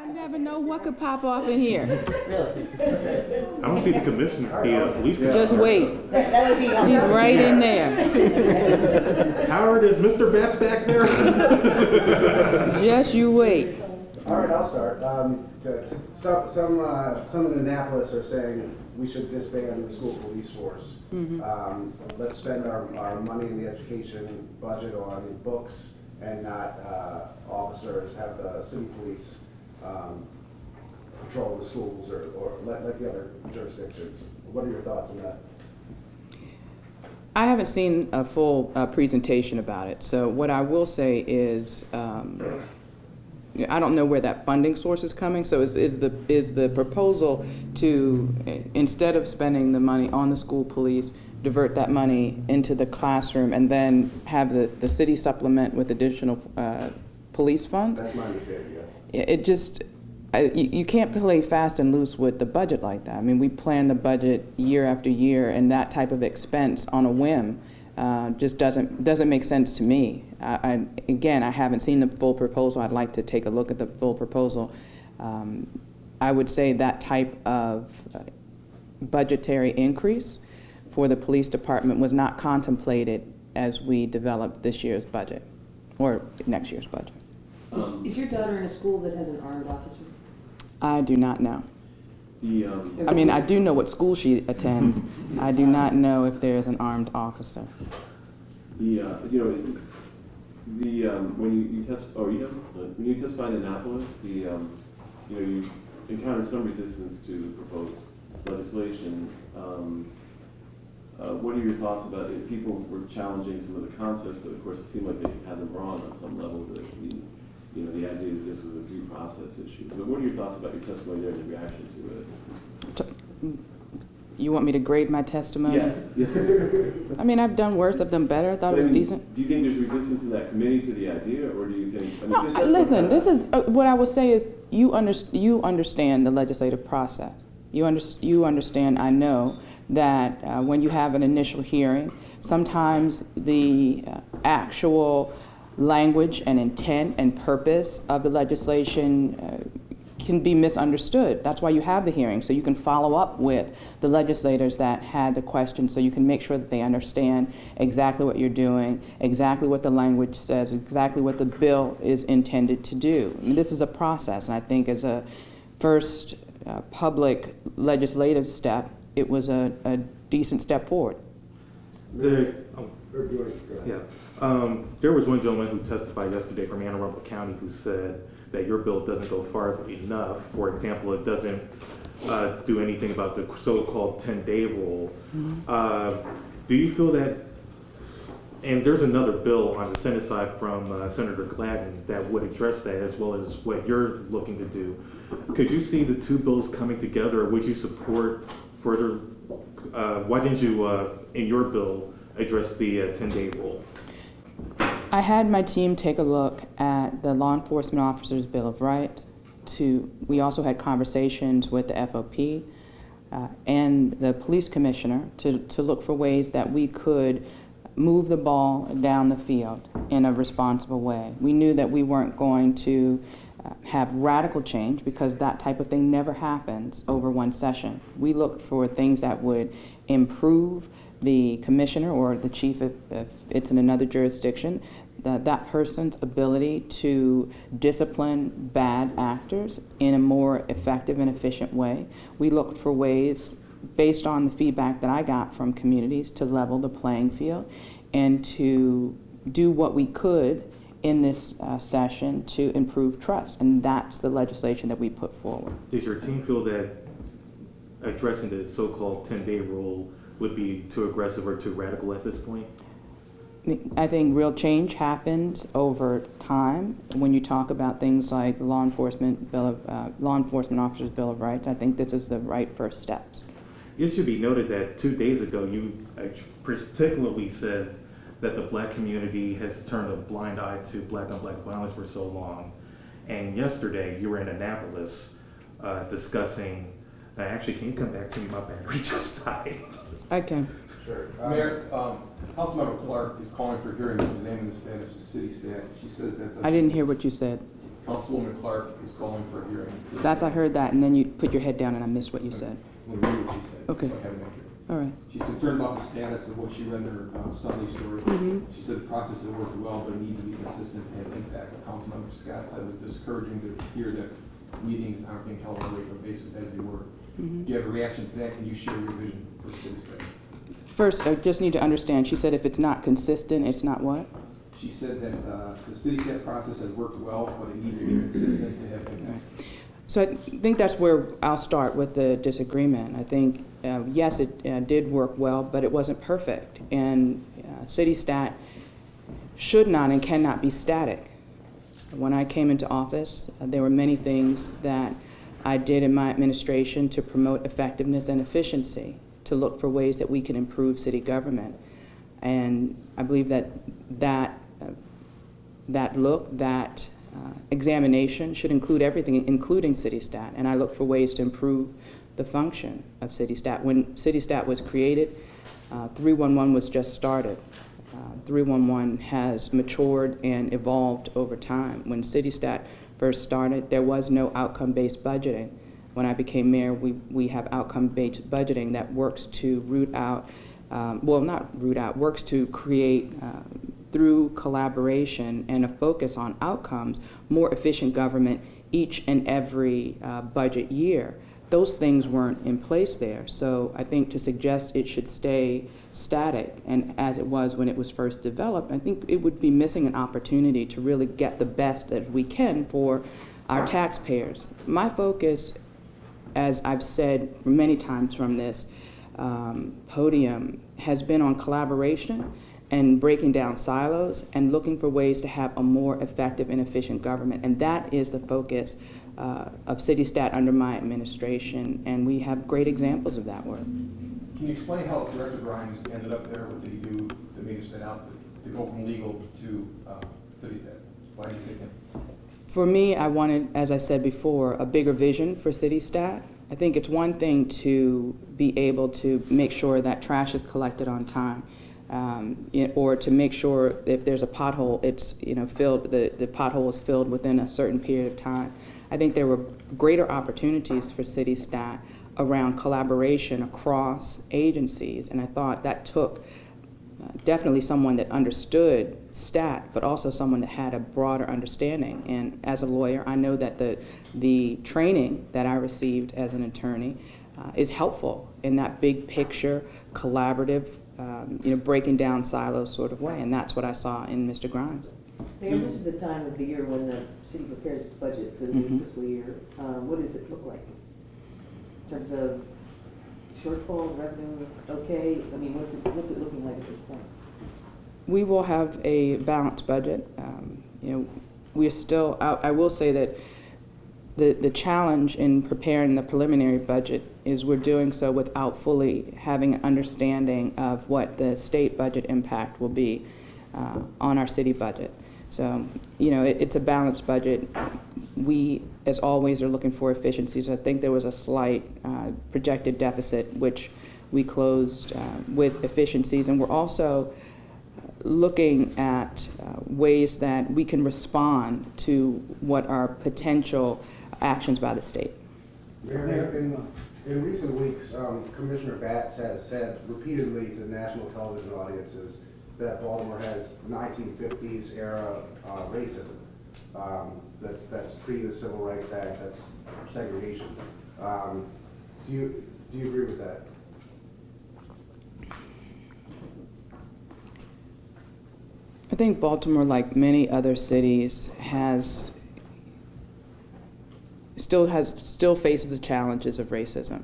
You never know what could pop off in here. I don't see the commissioner, the police commissioner. Just wait. That would be He's right in there. Howard, is Mr. Betts back there? Just you wait. All right, I'll start. Some in Annapolis are saying we should disband the school police force. Let's spend our money in the education budget on books and not officers, have the city police patrol the schools or like the other jurisdictions. What are your thoughts on that? I haven't seen a full presentation about it. So what I will say is, I don't know where that funding source is coming. So is the proposal to, instead of spending the money on the school police, divert that money into the classroom and then have the city supplement with additional police funds? That's my understanding, yes. It just, you can't play fast and loose with the budget like that. I mean, we plan the budget year after year, and that type of expense on a whim just doesn't make sense to me. Again, I haven't seen the full proposal. I'd like to take a look at the full proposal. I would say that type of budgetary increase for the police department was not contemplated as we developed this year's budget or next year's budget. Is your daughter in a school that has an armed officer? I do not know. The I mean, I do know what school she attends. I do not know if there's an armed officer. when you testified in Annapolis, you encountered some resistance to the proposed legislation. What are your thoughts about it? People were challenging some of the concepts, but of course it seemed like they had them wrong on some level. The idea that this was a due process issue. But what are your thoughts about your testimony there and the reaction to it? You want me to grade my testimony? Yes. I mean, I've done worse. I've done better. I thought it was decent. Do you think there's resistance in that committee to the idea, or do you think? No, listen, this is what I will say is you understand the legislative process. You understand. I know that when you have an initial hearing, sometimes the actual language and intent and purpose of the legislation can be misunderstood. That's why you have the hearing, so you can follow up with the legislators that had the question, so you can make sure that they understand exactly what you're doing, exactly what the language says, exactly what the bill is intended to do. I mean, this is a process, and I think as a first public legislative step, it was a decent step forward. There was one gentleman who testified yesterday from Anne Arundel County who said that your bill doesn't go far enough. For example, it doesn't do anything about the so-called 10-day rule. Do you feel that, and there's another bill on the Senate side from Senator Gladden that would address that as well as what you're looking to do. Could you see the two bills coming together, or would you support further, why didn't you, in your bill, address the 10-day rule? I had my team take a look at the Law Enforcement Officers Bill of Rights. We also had conversations with the FOP and the police commissioner to look for ways that we could move the ball down the field in a responsible way. We knew that we weren't going to have radical change because that type of thing never happens over one session. We looked for things that would improve the commissioner or the chief, if it's in another jurisdiction, that person's ability to discipline bad actors in a more effective and efficient way. We looked for ways, based on the feedback that I got from communities, to level the playing field and to do what we could in this session to improve trust. And that's the legislation that we put forward. Does your team feel that addressing the so-called 10-day rule would be too aggressive or too radical at this point? I think real change happens over time. When you talk about things like the Law Enforcement Officers Bill of Rights, I think this is the right first steps. It should be noted that 2 days ago you particularly said that the black community has turned a blind eye to black on black violence for so long. And yesterday you were in Annapolis discussing, actually, can you come back to me? My battery just died. Okay. Sure. Mayor, Councilmember Clark is calling for hearing to examine the status of city staff. She said that I didn't hear what you said. Councilwoman Clark is calling for a hearing. I heard that, and then you put your head down and I missed what you said. Let me read what she said. Okay. So I have it up here. All right. She's concerned about the status of what she read in her Sunday story. She said the process has worked well, but it needs to be consistent and impact. Councilmember Scott said it was discouraging to hear that meetings aren't being held on a regular basis as they were. Do you have a reaction to that? Can you share your vision for city staff? First, I just need to understand, she said if it's not consistent, it's not what? She said that the city staff process has worked well, but it needs to be consistent and have impact. So I think that's where I'll start with the disagreement. I think, yes, it did work well, but it wasn't perfect. And city stat should not and cannot be static. When I came into office, there were many things that I did in my administration to promote effectiveness and efficiency, to look for ways that we can improve city government. And I believe that examination should include everything, including city stat. And I look for ways to improve the function of city stat. When city stat was created, 311 was just started. 311 has matured and evolved over time. When city stat first started, there was no outcome-based budgeting. When I became mayor, we have outcome-based budgeting that works to root out, works to create through collaboration and a focus on outcomes, more efficient government each and every budget year. Those things weren't in place there. So I think to suggest it should stay static and as it was when it was first developed, I think it would be missing an opportunity to really get the best that we can for our taxpayers. My focus, as I've said many times from this podium, has been on collaboration and breaking down silos and looking for ways to have a more effective and efficient government. And that is the focus of city stat under my administration, and we have great examples of that work. Can you explain how Director Grimes ended up there? What did he do that made him set out to go from legal to city stat? Why did you pick him? For me, I wanted, as I said before, a bigger vision for city stat. I think it's one thing to be able to make sure that trash is collected on time, or to make sure if there's a pothole, it's filled. The pothole is filled within a certain period of time. I think there were greater opportunities for city stat around collaboration across agencies, and I thought that took definitely someone that understood stat, but also someone that had a broader understanding. And as a lawyer, I know that the training that I received as an attorney is helpful in that big picture, collaborative, breaking down silos sort of way, and that's what I saw in Mr. Grimes. Mayor, this is the time of the year when the city prepares its budget for the new fiscal year. What does it look like in terms of shortfall, revenue? Okay, I mean, what's it looking like at this point? We will have a balanced budget. We're still out. I will say that the challenge in preparing the preliminary budget is we're doing so without fully having an understanding of what the state budget impact will be on our city budget. So, it's a balanced budget. We, as always, are looking for efficiencies. I think there was a slight projected deficit, which we closed with efficiencies, and we're also looking at ways that we can respond to what are potential actions by the state. Mayor, in recent weeks, Commissioner Batts has said repeatedly to national television audiences that Baltimore has 1950s era racism. That's pre the Civil Rights Act. That's segregation. Do you agree with that? I think Baltimore, like many other cities, still faces the challenges of racism.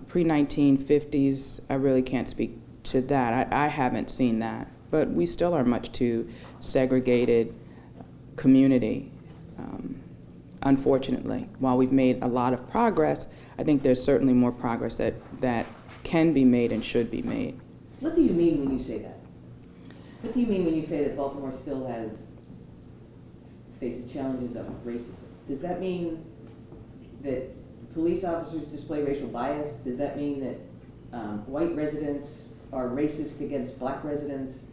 Pre-1950s, I really can't speak to that. I haven't seen that, but we still are much too segregated community. Unfortunately, while we've made a lot of progress, I think there's certainly more progress that can be made and should be made. What do you mean when you say that? What do you mean when you say that Baltimore still faces challenges of racism? Does that mean that police officers display racial bias? Does that mean that white residents are racist against black residents?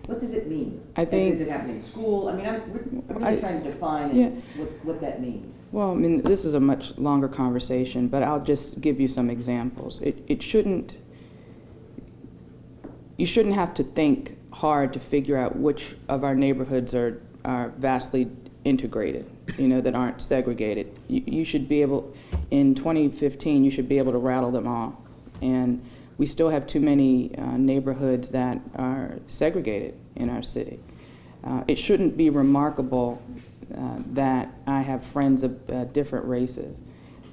What does it mean? I think- Does it happen in school? I mean, we're really trying to define Yeah. what that means. Well, I mean, this is a much longer conversation, but I'll just give you some examples. You shouldn't have to think hard to figure out which of our neighborhoods are vastly integrated, that aren't segregated. You should be able, in 2015, you should be able to rattle them off. And we still have too many neighborhoods that are segregated in our city. It shouldn't be remarkable that I have friends of different races.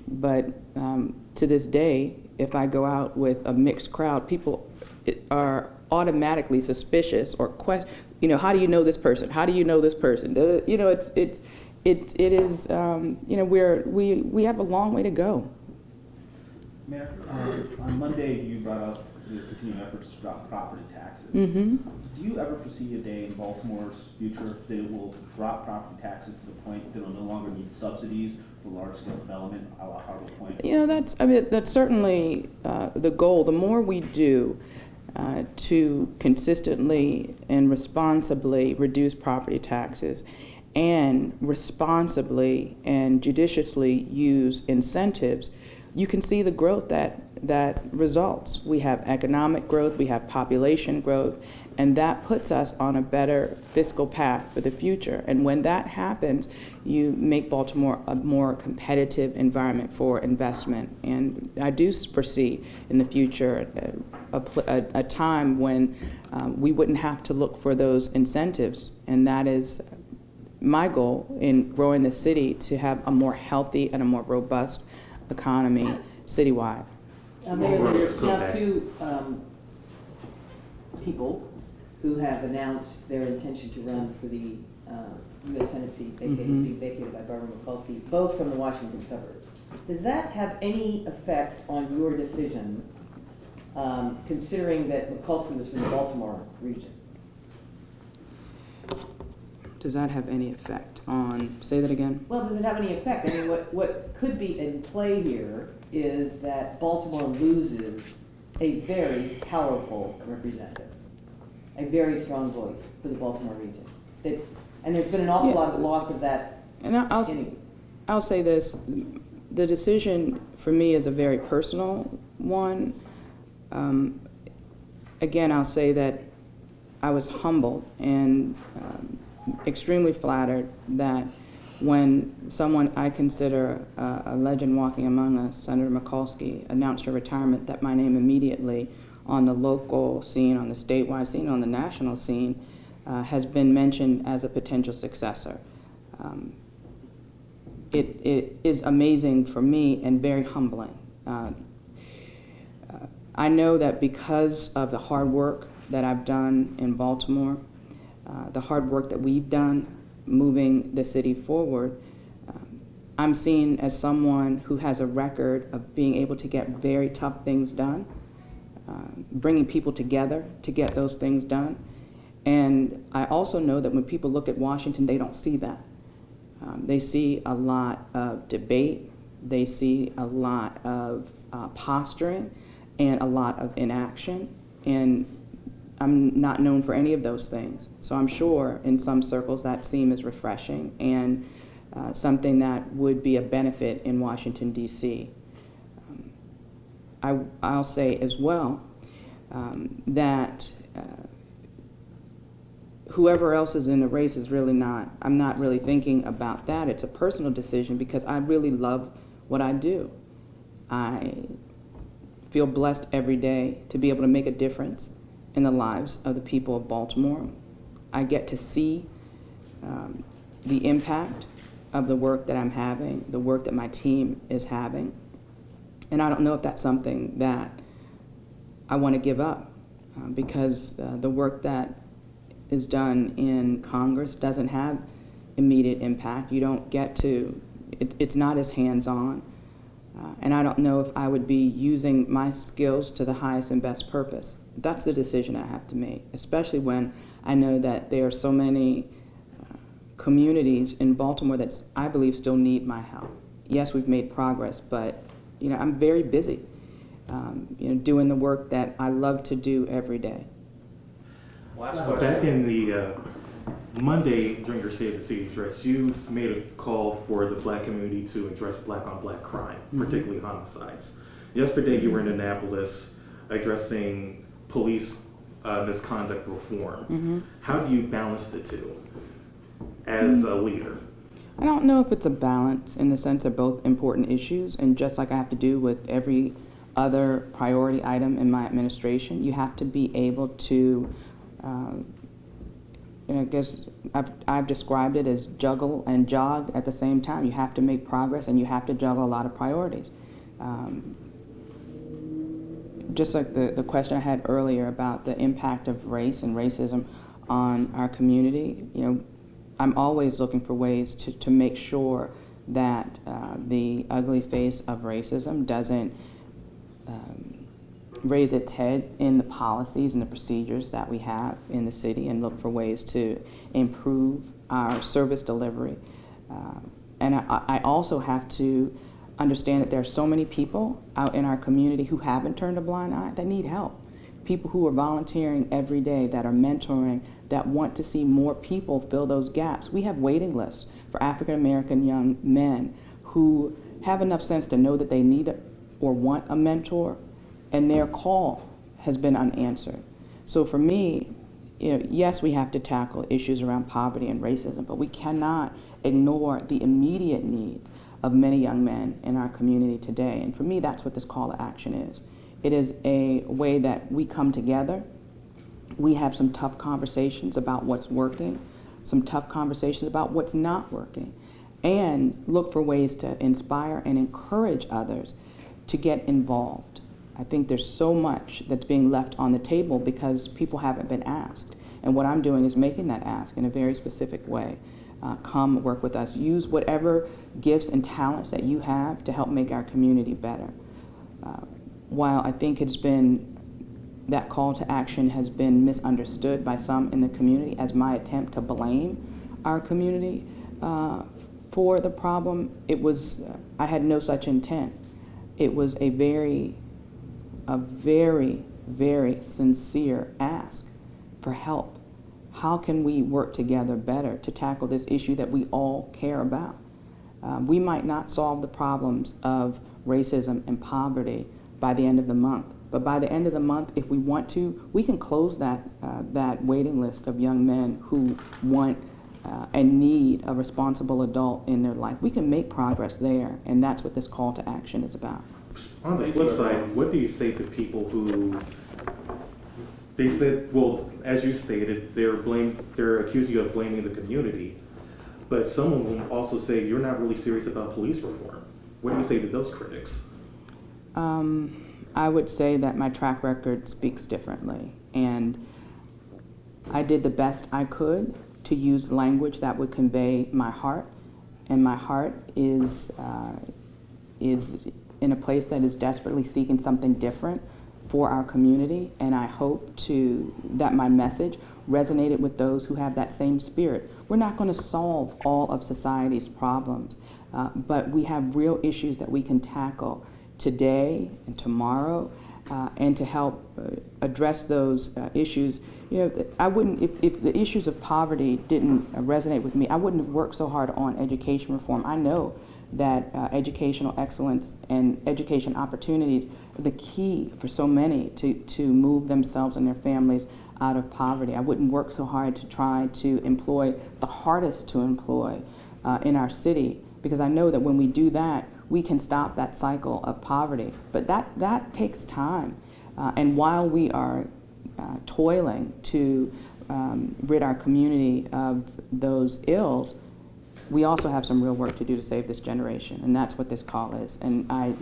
But to this day, if I go out with a mixed crowd, people are automatically suspicious or question, how do you know this person? How do you know this person? We have a long way to go. Mayor, on Monday, you brought up the continuing efforts to drop property taxes. Mm-hmm. Do you ever foresee a day in Baltimore's future that it will drop property taxes to the point that it'll no longer need subsidies for large-scale development, a la Harbor Point? That's certainly the goal. The more we do to consistently and responsibly reduce property taxes and responsibly and judiciously use incentives, you can see the growth that results. We have economic growth, we have population growth, and that puts us on a better fiscal path for the future. And when that happens, you make Baltimore a more competitive environment for investment. And I do foresee in the future a time when we wouldn't have to look for those incentives, and that is my goal in growing the city, to have a more healthy and a more robust economy citywide. Mayor, there's now two people who have announced their intention to run for the U.S. Senate seat being vacated by Barbara Mikulski, both from the Washington suburbs. Does that have any effect on your decision, considering that Mikulski was from the Baltimore region? Does that have any effect on, say that again? Well, does it have any effect? I mean, what could be in play here is that Baltimore loses a very powerful representative, a very strong voice for the Baltimore region. And there's been an awful lot of loss of that. And I'll say this, the decision for me is a very personal one. Again, I'll say that I was humbled and extremely flattered that when someone I consider a legend walking among us, Senator Mikulski, announced her retirement, that my name immediately on the local scene, on the statewide scene, on the national scene, has been mentioned as a potential successor. It is amazing for me and very humbling. I know that because of the hard work that I've done in Baltimore, the hard work that we've done moving the city forward, I'm seen as someone who has a record of being able to get very tough things done, bringing people together to get those things done. And I also know that when people look at Washington, they don't see that. They see a lot of debate, they see a lot of posturing, and a lot of inaction. And I'm not known for any of those things. So I'm sure in some circles that seems refreshing and something that would be a benefit in Washington, D.C. I'll say as well that whoever else is in the race is really not, I'm not really thinking about that. It's a personal decision because I really love what I do. I feel blessed every day to be able to make a difference in the lives of the people of Baltimore. I get to see the impact of the work that I'm having, the work that my team is having. And I don't know if that's something that I want to give up because the work that is done in Congress doesn't have immediate impact. You don't get to, it's not as hands-on. And I don't know if I would be using my skills to the highest and best purpose. That's the decision I have to make, especially when I know that there are so many communities in Baltimore that I believe still need my help. Yes, we've made progress, but I'm very busy, doing the work that I love to do every day. Last So question. back in the Monday during your State of the City address, you made a call for the black community to address black-on-black crime, particularly homicides. Yesterday, you were in Annapolis addressing police misconduct reform. How do you balance the two as a leader? I don't know if it's a balance in the sense they're both important issues, and just like I have to do with every other priority item in my administration, you have to be able to, I guess I've described it as juggle and jog at the same time. You have to make progress and you have to juggle a lot of priorities. Just like the question I had earlier about the impact of race and racism on our community, I'm always looking for ways to make sure that the ugly face of racism doesn't raise its head in the policies and the procedures that we have in the city, and look for ways to improve our service delivery. And I also have to understand that there are so many people out in our community who haven't turned a blind eye, that need help. People who are volunteering every day, that are mentoring, that want to see more people fill those gaps. We have waiting lists for African American young men who have enough sense to know that they need or want a mentor, and their call has been unanswered. So for me, yes, we have to tackle issues around poverty and racism, but we cannot ignore the immediate needs of many young men in our community today. And for me, that's what this call to action is. It is a way that we come together. We have some tough conversations about what's working, some tough conversations about what's not working, and look for ways to inspire and encourage others to get involved. I think there's so much that's being left on the table because people haven't been asked. And what I'm doing is making that ask in a very specific way. Come work with us. Use whatever gifts and talents that you have to help make our community better. While I think that call to action has been misunderstood by some in the community as my attempt to blame our community for the problem, I had no such intent. It was a very, very sincere ask for help. How can we work together better to tackle this issue that we all care about? We might not solve the problems of racism and poverty by the end of the month, but by the end of the month, if we want to, we can close that waiting list of young men who want and need a responsible adult in their life. We can make progress there, and that's what this call to action is about. On the flip side, what do you say to people who, they said, well, as you stated, they're accusing you of blaming the community, but some of them also say you're not really serious about police reform. What do you say to those critics? I would say that my track record speaks differently, and I did the best I could to use language that would convey my heart, and my heart is in a place that is desperately seeking something different for our community, and I hope that my message resonated with those who have that same spirit. We're not going to solve all of society's problems, but we have real issues that we can tackle today and tomorrow, and to help address those issues. I wouldn't, if the issues of poverty didn't resonate with me, I wouldn't have worked so hard on education reform. I know that educational excellence and education opportunities are the key for so many to move themselves and their families out of poverty. I wouldn't work so hard to try to employ the hardest to employ in our city, because I know that when we do that, we can stop that cycle of poverty. But that takes time. And while we are toiling to rid our community of those ills, we also have some real work to do to save this generation, and that's what this call is. And I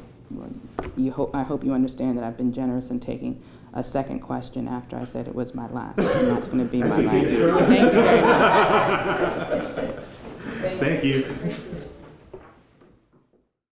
hope you understand that I've been generous in taking a second question after I said it was my last, and that's going to be my last. Thank you very much. Thank you.